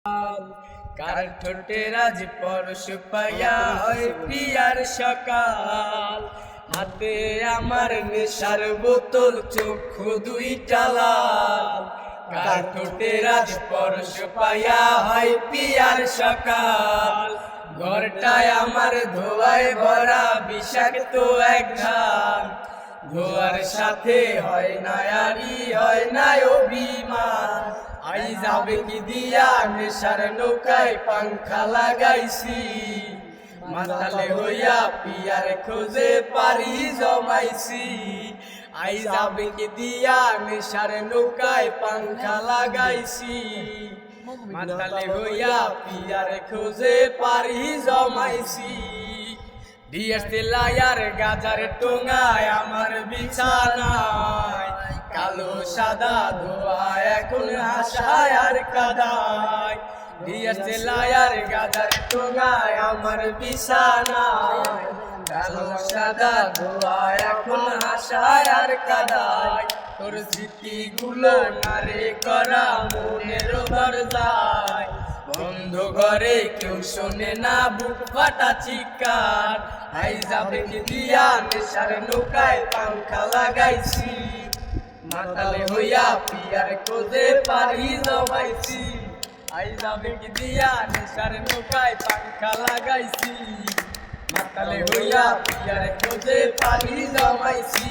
কার ঠোঁটের আজ পরশ পাইয়া হয় পিয়ার সকাল, হাতে আমার নেশার বোতল, চক্ষু দুইটা লাল। কার ঠোঁটের আজ পরশ পাইয়া হয় পিয়ার সকাল, ঘরটায় আমার ধোয়ায় ভরা বিষাক্ত এক ঘাম। ধোয়ার সাথে হয় না আরি, হয় না অভিমান। আই যাবে কি দিয়া নেশার নৌকায় পাংখা লাগাইছি, মাতালে হইয়া পিয়ার খোঁজে পারি জমাইছি। আই যাবে কি দিয়া নেশার নৌকায় পাংখা লাগাইছি, মাতালে হইয়া পিয়ার খোঁজে পারি জমাইছি। দিয়েছে লায়ার গাজার টোঙায় আমার বিছানায়, কালো সাদা ধোয়া এখন আশায় আর কাদায়। দিয়েছে লায়ার গাজার টোঙায় আমার বিছানায়, কালো সাদা ধোয়া এখন আশায় আর কাদায়। তোর স্মৃতিগুলো নারে করা মনের দরজায়, বন্ধ ঘরে কেউ শোনে না বুক ফাটা চিৎকার। আই যাবে কি দিয়া নেশার নৌকায় পাংখা লাগাইছি, মাতালে হইয়া পিয়ার খোঁজে পারি জমাইছি। আই যাবে কি দিয়া নেশার নৌকায় পাংখা লাগাইছি, মাতালে হইয়া পিয়ার খোঁজে পারি জমাইছি।